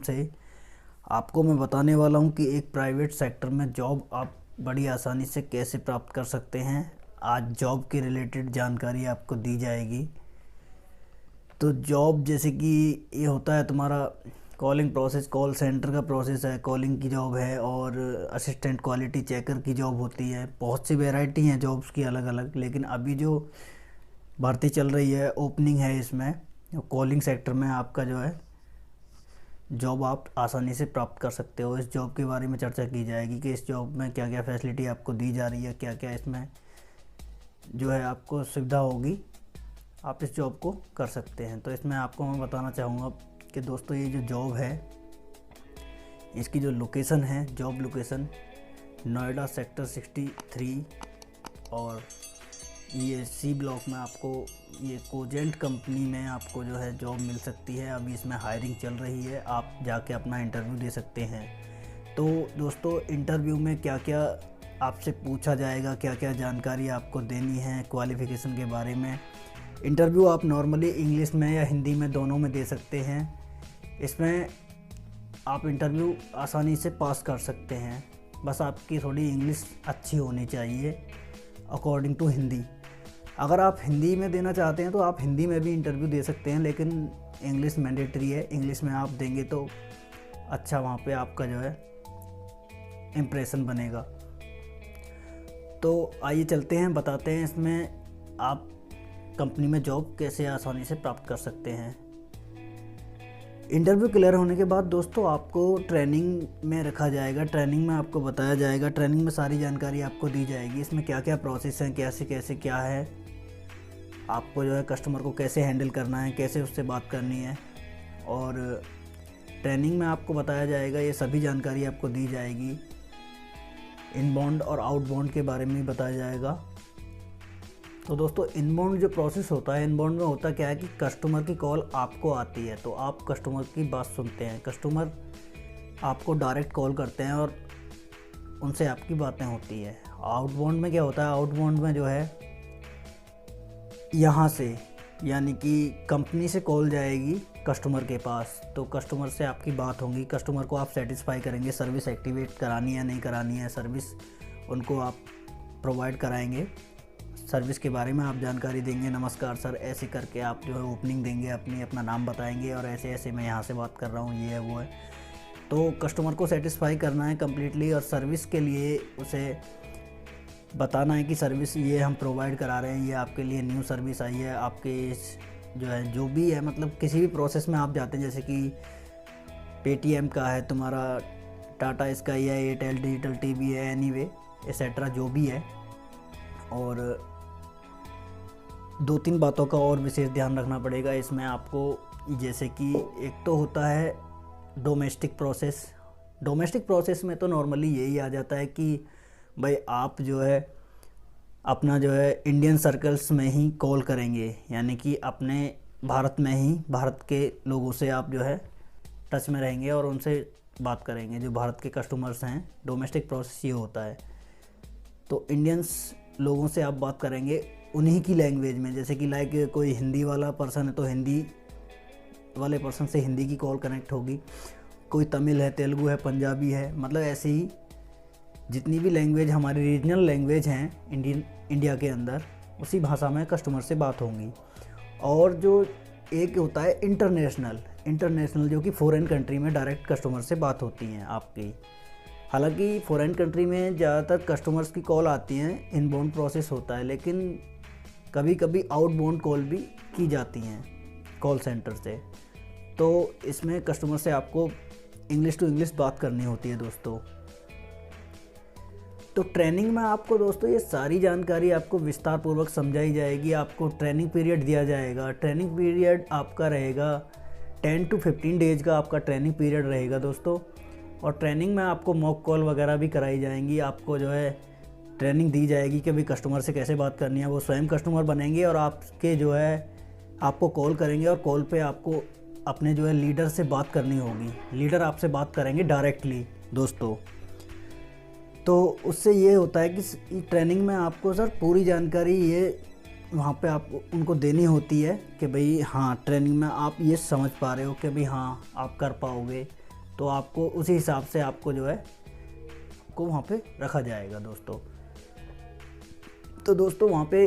से आपको मैं बताने वाला हूं कि एक प्राइवेट सेक्टर में जॉब आप बड़ी आसानी से कैसे प्राप्त कर सकते हैं। आज जॉब के रिलेटेड जानकारी आपको दी जाएगी। तो जॉब जैसे कि ये होता है तुम्हारा कॉलिंग प्रोसेस, कॉल सेंटर का प्रोसेस है, कॉलिंग की जॉब है, और असिस्टेंट क्वालिटी चेकर की जॉब होती है। बहुत सी वैरायटी हैं जॉब्स की अलग अलग, लेकिन अभी जो भर्ती चल रही है, ओपनिंग है इसमें, कॉलिंग सेक्टर में आपका जो है जॉब आप आसानी से प्राप्त कर सकते हो। इस जॉब के बारे में चर्चा की जाएगी कि इस जॉब में क्या क्या फैसिलिटी आपको दी जा रही है, क्या क्या इसमें जो है आपको सुविधा होगी, आप इस जॉब को कर सकते हैं। तो इसमें आपको मैं बताना चाहूँगा कि दोस्तों ये जो जॉब है इसकी जो लोकेशन है, जॉब लोकेशन नोएडा सेक्टर 63 और ये सी ब्लॉक में आपको ये कोजेंट कंपनी में आपको जो है जॉब मिल सकती है। अभी इसमें हायरिंग चल रही है, आप जाके अपना इंटरव्यू दे सकते हैं। तो दोस्तों इंटरव्यू में क्या क्या आपसे पूछा जाएगा, क्या क्या जानकारी आपको देनी है क्वालिफ़िकेशन के बारे में। इंटरव्यू आप नॉर्मली इंग्लिश में या हिंदी में दोनों में दे सकते हैं। इसमें आप इंटरव्यू आसानी से पास कर सकते हैं, बस आपकी थोड़ी इंग्लिश अच्छी होनी चाहिए अकॉर्डिंग टू हिंदी। अगर आप हिंदी में देना चाहते हैं तो आप हिंदी में भी इंटरव्यू दे सकते हैं, लेकिन इंग्लिश मैंडेटरी है। इंग्लिश में आप देंगे तो अच्छा वहाँ पे आपका जो है इम्प्रेशन बनेगा। तो आइए चलते हैं, बताते हैं इसमें आप कंपनी में जॉब कैसे आसानी से प्राप्त कर सकते हैं। इंटरव्यू क्लियर होने के बाद दोस्तों आपको ट्रेनिंग में रखा जाएगा। ट्रेनिंग में आपको बताया जाएगा, ट्रेनिंग में सारी जानकारी आपको दी जाएगी। इसमें क्या क्या प्रोसेस हैं, कैसे कैसे क्या है, आपको जो है कस्टमर को कैसे हैंडल करना है, कैसे उससे बात करनी है, और ट्रेनिंग में आपको बताया जाएगा। ये सभी जानकारी आपको दी जाएगी। इनबाउंड और आउटबाउंड के बारे में भी बताया जाएगा। तो दोस्तों इनबाउंड जो प्रोसेस होता है, इनबाउंड में होता क्या है कि कस्टमर की कॉल आपको आती है तो आप कस्टमर की बात सुनते हैं। कस्टमर आपको डायरेक्ट कॉल करते हैं और उनसे आपकी बातें होती है। आउटबाउंड में क्या होता है, आउटबाउंड में जो है यहाँ से यानी कि कंपनी से कॉल जाएगी कस्टमर के पास, तो कस्टमर से आपकी बात होगी। कस्टमर को आप सेटिस्फाई करेंगे, सर्विस एक्टिवेट करानी है नहीं करानी है, सर्विस उनको आप प्रोवाइड कराएंगे। सर्विस के बारे में आप जानकारी देंगे, नमस्कार सर ऐसे करके आप जो है ओपनिंग देंगे, अपना नाम बताएंगे और ऐसे ऐसे मैं यहाँ से बात कर रहा हूँ, ये है वो है। तो कस्टमर को सेटिस्फाई करना है कम्प्लीटली, और सर्विस के लिए उसे बताना है कि सर्विस ये हम प्रोवाइड करा रहे हैं, ये आपके लिए न्यू सर्विस आई है। आपके जो है जो भी है, मतलब किसी भी प्रोसेस में आप जाते हैं, जैसे कि पेटीएम का है तुम्हारा, टाटा स्काई है, एयरटेल डिजिटल टीवी है, एनीवे एक्सेट्रा जो भी है। और 2-3 बातों का और विशेष ध्यान रखना पड़ेगा इसमें आपको, जैसे कि एक तो होता है डोमेस्टिक प्रोसेस। डोमेस्टिक प्रोसेस में तो नॉर्मली यही आ जाता है कि भाई आप जो है अपना जो है इंडियन सर्कल्स में ही कॉल करेंगे, यानी कि अपने भारत में ही भारत के लोगों से आप जो है टच में रहेंगे और उनसे बात करेंगे, जो भारत के कस्टमर्स हैं। डोमेस्टिक प्रोसेस ये होता है। तो इंडियंस लोगों से आप बात करेंगे उन्हीं की लैंग्वेज में, जैसे कि लाइक कोई हिंदी वाला पर्सन है तो हिंदी वाले पर्सन से हिंदी की कॉल कनेक्ट होगी, कोई तमिल है, तेलुगु है, पंजाबी है, मतलब ऐसे ही जितनी भी लैंग्वेज हमारी रीजनल लैंग्वेज हैं इंडिया के अंदर, उसी भाषा में कस्टमर से बात होंगी। और जो एक होता है इंटरनेशनल जो कि फ़ॉरेन कंट्री में डायरेक्ट कस्टमर से बात होती हैं आपकी। हालांकि फ़ॉरेन कंट्री में ज़्यादातर कस्टमर्स की कॉल आती हैं, इनबाउंड प्रोसेस होता है, लेकिन कभी कभी आउटबाउंड कॉल भी की जाती हैं कॉल सेंटर से। तो इसमें कस्टमर से आपको इंग्लिश टू इंग्लिश बात करनी होती है दोस्तों। तो ट्रेनिंग में आपको दोस्तों ये सारी जानकारी आपको विस्तार पूर्वक समझाई जाएगी। आपको ट्रेनिंग पीरियड दिया जाएगा। ट्रेनिंग पीरियड आपका रहेगा 10 to 15 डेज़ का आपका ट्रेनिंग पीरियड रहेगा दोस्तों। और ट्रेनिंग में आपको मॉक कॉल वगैरह भी कराई जाएंगी। आपको जो है ट्रेनिंग दी जाएगी कि भाई कस्टमर से कैसे बात करनी है। वो स्वयं कस्टमर बनेंगे और आपके जो है आपको कॉल करेंगे, और कॉल पे आपको अपने जो है लीडर से बात करनी होगी। लीडर आपसे बात करेंगे डायरेक्टली दोस्तों। तो उससे ये होता है कि ट्रेनिंग में आपको सर पूरी जानकारी ये वहाँ पे आप उनको देनी होती है कि भाई हाँ ट्रेनिंग में आप ये समझ पा रहे हो कि भाई हाँ आप कर पाओगे, तो आपको उसी हिसाब से आपको जो है आपको वहाँ पे रखा जाएगा दोस्तों। तो दोस्तों वहाँ पे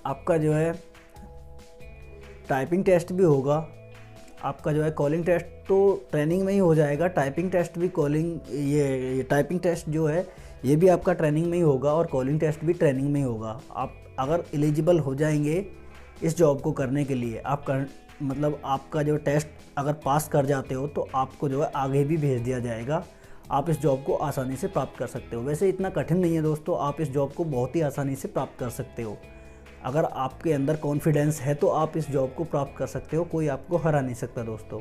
आपका जो है टाइपिंग टेस्ट भी होगा, आपका जो है कॉलिंग टेस्ट तो ट्रेनिंग में ही हो जाएगा, टाइपिंग टेस्ट भी ये टाइपिंग टेस्ट जो है ये भी आपका ट्रेनिंग में ही होगा और कॉलिंग टेस्ट भी ट्रेनिंग में ही होगा। आप अगर एलिजिबल हो जाएंगे इस जॉब को करने के लिए, मतलब आपका जो टेस्ट अगर पास कर जाते हो तो आपको जो है आगे भी भेज दिया जाएगा, आप इस जॉब को आसानी से प्राप्त कर सकते हो। वैसे इतना कठिन नहीं है दोस्तों, आप इस जॉब को बहुत ही आसानी से प्राप्त कर सकते हो। अगर आपके अंदर कॉन्फिडेंस है तो आप इस जॉब को प्राप्त कर सकते हो, कोई आपको हरा नहीं सकता दोस्तों।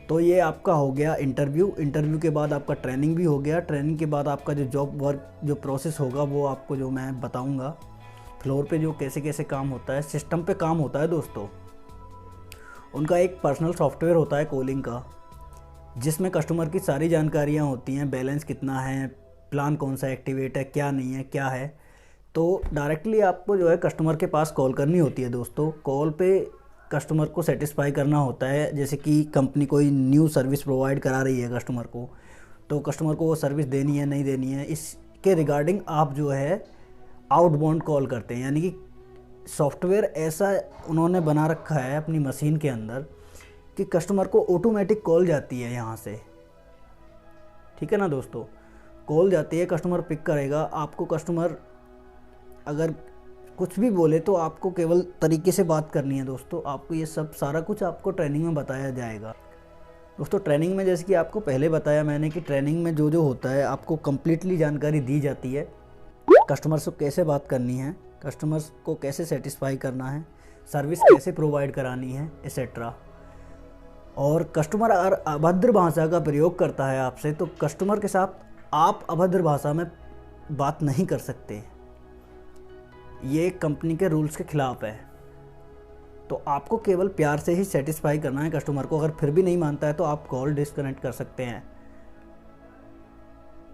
तो ये आपका हो गया इंटरव्यू के बाद आपका ट्रेनिंग भी हो गया। ट्रेनिंग के बाद आपका जो जॉब वर्क जो प्रोसेस होगा वो आपको जो मैं बताऊंगा, फ्लोर पे जो कैसे कैसे काम होता है, सिस्टम पे काम होता है दोस्तों। उनका एक पर्सनल सॉफ्टवेयर होता है कॉलिंग का, जिसमें कस्टमर की सारी जानकारियाँ होती हैं, बैलेंस कितना है, प्लान कौन सा एक्टिवेट है, क्या नहीं है, क्या है। तो डायरेक्टली आपको जो है कस्टमर के पास कॉल करनी होती है दोस्तों। कॉल पे कस्टमर को सेटिस्फाई करना होता है, जैसे कि कंपनी कोई न्यू सर्विस प्रोवाइड करा रही है कस्टमर को, तो कस्टमर को वो सर्विस देनी है नहीं देनी है, इसके रिगार्डिंग आप जो है आउटबाउंड कॉल करते हैं। यानी कि सॉफ्टवेयर ऐसा उन्होंने बना रखा है अपनी मशीन के अंदर कि कस्टमर को ऑटोमेटिक कॉल जाती है यहाँ से, ठीक है ना दोस्तों। कॉल जाती है, कस्टमर पिक करेगा, आपको कस्टमर अगर कुछ भी बोले तो आपको केवल तरीके से बात करनी है दोस्तों। आपको ये सब सारा कुछ आपको ट्रेनिंग में बताया जाएगा दोस्तों। ट्रेनिंग में जैसे कि आपको पहले बताया मैंने कि ट्रेनिंग में जो जो होता है आपको कम्प्लीटली जानकारी दी जाती है। कस्टमर्स को कैसे बात करनी है, कस्टमर्स को कैसे सेटिस्फाई करना है, सर्विस कैसे प्रोवाइड करानी है, एसेट्रा। और कस्टमर अगर अभद्र भाषा का प्रयोग करता है आपसे, तो कस्टमर के साथ आप अभद्र भाषा में बात नहीं कर सकते, ये कंपनी के रूल्स के खिलाफ है। तो आपको केवल प्यार से ही सेटिस्फाई करना है कस्टमर को। अगर फिर भी नहीं मानता है तो आप कॉल डिस्कनेक्ट कर सकते हैं,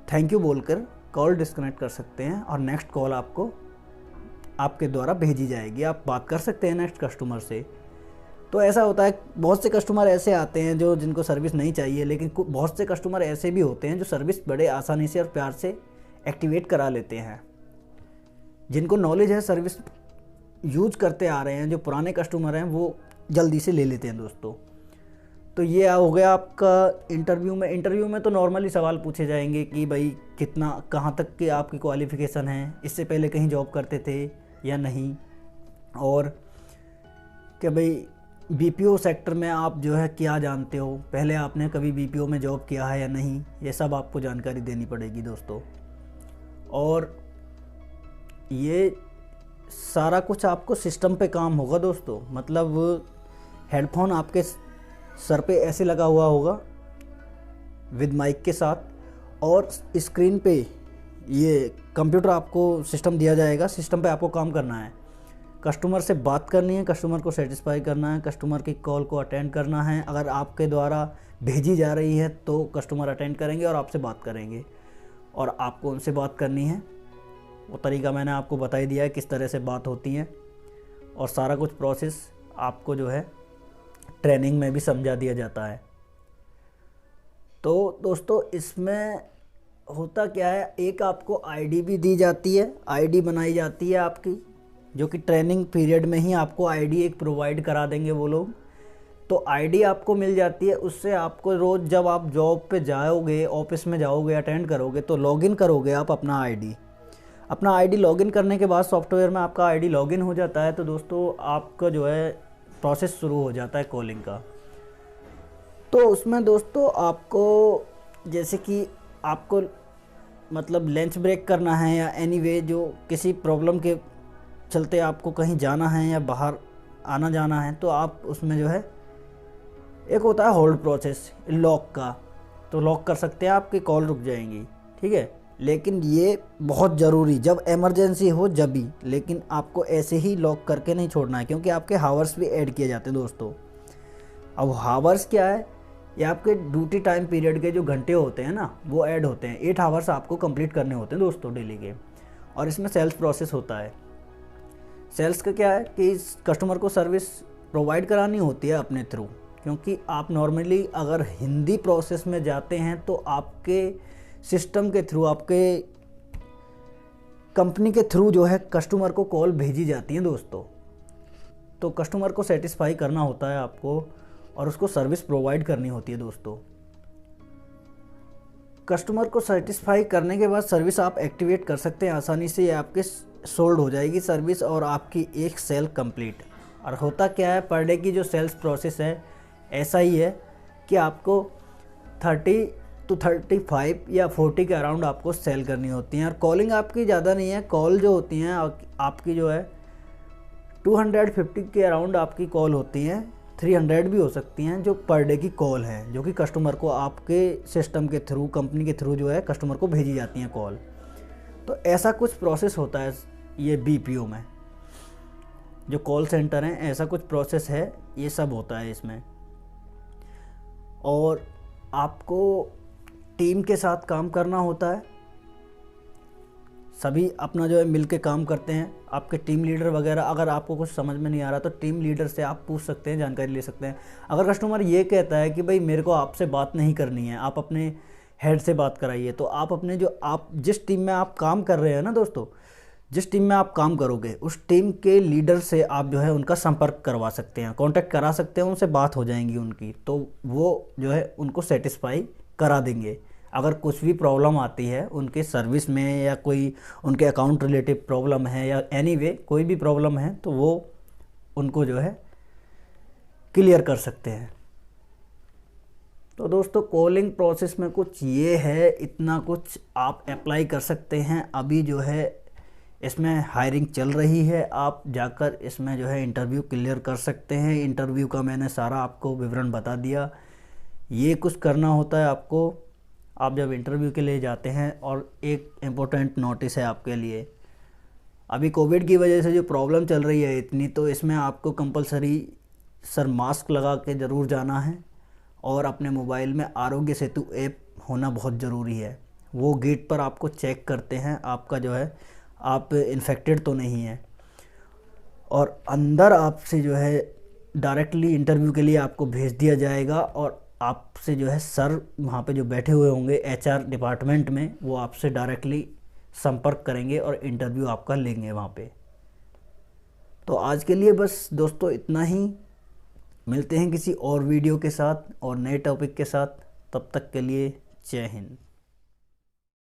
थैंक यू बोलकर कॉल डिस्कनेक्ट कर सकते हैं और नेक्स्ट कॉल आपको आपके द्वारा भेजी जाएगी, आप बात कर सकते हैं नेक्स्ट कस्टमर से। तो ऐसा होता है, बहुत से कस्टमर ऐसे आते हैं जो जिनको सर्विस नहीं चाहिए, लेकिन बहुत से कस्टमर ऐसे भी होते हैं जो सर्विस बड़े आसानी से और प्यार से एक्टिवेट करा लेते हैं। जिनको नॉलेज है, सर्विस यूज करते आ रहे हैं, जो पुराने कस्टमर हैं वो जल्दी से ले लेते हैं दोस्तों। तो ये हो गया आपका इंटरव्यू में तो नॉर्मली सवाल पूछे जाएंगे कि भाई कितना कहाँ तक की आपकी क्वालिफ़िकेशन है, इससे पहले कहीं जॉब करते थे या नहीं, और कि भाई बीपीओ सेक्टर में आप जो है क्या जानते हो, पहले आपने कभी बीपीओ में जॉब किया है या नहीं, ये सब आपको जानकारी देनी पड़ेगी दोस्तों। और ये सारा कुछ आपको सिस्टम पे काम होगा दोस्तों। मतलब हेडफोन आपके सर पे ऐसे लगा हुआ होगा विद माइक के साथ, और स्क्रीन पे ये कंप्यूटर आपको सिस्टम दिया जाएगा। सिस्टम पे आपको काम करना है, कस्टमर से बात करनी है, कस्टमर को सेटिस्फाई करना है, कस्टमर की कॉल को अटेंड करना है। अगर आपके द्वारा भेजी जा रही है तो कस्टमर अटेंड करेंगे और आपसे बात करेंगे, और आपको उनसे बात करनी है। वो तरीका मैंने आपको बता ही दिया है किस तरह से बात होती है, और सारा कुछ प्रोसेस आपको जो है ट्रेनिंग में भी समझा दिया जाता है। तो दोस्तों इसमें होता क्या है, एक आपको आईडी भी दी जाती है, आईडी बनाई जाती है आपकी, जो कि ट्रेनिंग पीरियड में ही आपको आईडी एक प्रोवाइड करा देंगे वो लोग। तो आईडी आपको मिल जाती है, उससे आपको रोज़ जब आप जॉब पे जाओगे, ऑफिस में जाओगे, अटेंड करोगे, तो लॉगिन करोगे आप अपना आईडी लॉगिन करने के बाद सॉफ्टवेयर में आपका आईडी लॉगिन हो जाता है। तो दोस्तों आपका जो है प्रोसेस शुरू हो जाता है कॉलिंग का। तो उसमें दोस्तों आपको जैसे कि आपको मतलब लंच ब्रेक करना है या एनीवे जो किसी प्रॉब्लम के चलते आपको कहीं जाना है या बाहर आना जाना है, तो आप उसमें जो है एक होता है होल्ड प्रोसेस लॉक का, तो लॉक कर सकते हैं, आपकी कॉल रुक जाएंगी, ठीक है। लेकिन ये बहुत ज़रूरी जब इमरजेंसी हो जब भी, लेकिन आपको ऐसे ही लॉक करके नहीं छोड़ना है, क्योंकि आपके हावर्स भी ऐड किए जाते हैं दोस्तों। अब हावर्स क्या है, ये आपके ड्यूटी टाइम पीरियड के जो घंटे होते हैं ना वो ऐड होते हैं। 8 हावर्स आपको कंप्लीट करने होते हैं दोस्तों डेली के। और इसमें सेल्स प्रोसेस होता है। सेल्स का क्या है कि कस्टमर को सर्विस प्रोवाइड करानी होती है अपने थ्रू, क्योंकि आप नॉर्मली अगर हिंदी प्रोसेस में जाते हैं तो आपके सिस्टम के थ्रू, आपके कंपनी के थ्रू जो है कस्टमर को कॉल भेजी जाती है दोस्तों। तो कस्टमर को सेटिस्फाई करना होता है आपको और उसको सर्विस प्रोवाइड करनी होती है दोस्तों। कस्टमर को सेटिस्फाई करने के बाद सर्विस आप एक्टिवेट कर सकते हैं आसानी से, ये आपके सोल्ड हो जाएगी सर्विस और आपकी एक सेल कंप्लीट। और होता क्या है, पर डे की जो सेल्स प्रोसेस है ऐसा ही है कि आपको 30 to 35 या 40 के अराउंड आपको सेल करनी होती हैं। और कॉलिंग आपकी ज़्यादा नहीं है, कॉल जो होती हैं आपकी जो है 250 के अराउंड आपकी कॉल होती हैं, 300 भी हो सकती हैं, जो पर डे की कॉल हैं, जो कि कस्टमर को आपके सिस्टम के थ्रू, कंपनी के थ्रू जो है कस्टमर को भेजी जाती हैं कॉल। तो ऐसा कुछ प्रोसेस होता है ये बीपीओ में, जो कॉल सेंटर हैं, ऐसा कुछ प्रोसेस है, ये सब होता है इसमें। और आपको टीम के साथ काम करना होता है, सभी अपना जो है मिल के काम करते हैं। आपके टीम लीडर वगैरह, अगर आपको कुछ समझ में नहीं आ रहा तो टीम लीडर से आप पूछ सकते हैं, जानकारी ले सकते हैं। अगर कस्टमर ये कहता है कि भाई मेरे को आपसे बात नहीं करनी है, आप अपने हेड से बात कराइए, तो आप अपने जो आप जिस टीम में आप काम कर रहे हैं ना दोस्तों, जिस टीम में आप काम करोगे उस टीम के लीडर से आप जो है उनका संपर्क करवा सकते हैं, कांटेक्ट करा सकते हैं, उनसे बात हो जाएंगी उनकी, तो वो जो है उनको सेटिस्फाई करा देंगे। अगर कुछ भी प्रॉब्लम आती है उनके सर्विस में या कोई उनके अकाउंट रिलेटिव प्रॉब्लम है या एनीवे कोई भी प्रॉब्लम है तो वो उनको जो है क्लियर कर सकते हैं। तो दोस्तों कॉलिंग प्रोसेस में कुछ ये है, इतना कुछ आप अप्लाई कर सकते हैं। अभी जो है इसमें हायरिंग चल रही है, आप जाकर इसमें जो है इंटरव्यू क्लियर कर सकते हैं। इंटरव्यू का मैंने सारा आपको विवरण बता दिया। ये कुछ करना होता है आपको, आप जब इंटरव्यू के लिए जाते हैं। और एक इम्पोर्टेंट नोटिस है आपके लिए, अभी कोविड की वजह से जो प्रॉब्लम चल रही है इतनी, तो इसमें आपको कंपलसरी सर मास्क लगा के ज़रूर जाना है और अपने मोबाइल में आरोग्य सेतु ऐप होना बहुत ज़रूरी है। वो गेट पर आपको चेक करते हैं आपका जो है आप इन्फेक्टेड तो नहीं है, और अंदर आपसे जो है डायरेक्टली इंटरव्यू के लिए आपको भेज दिया जाएगा। और आपसे जो है सर वहाँ पे जो बैठे हुए होंगे एचआर डिपार्टमेंट में, वो आपसे डायरेक्टली संपर्क करेंगे और इंटरव्यू आपका लेंगे वहाँ पे। तो आज के लिए बस दोस्तों इतना ही, मिलते हैं किसी और वीडियो के साथ और नए टॉपिक के साथ। तब तक के लिए जय हिंद।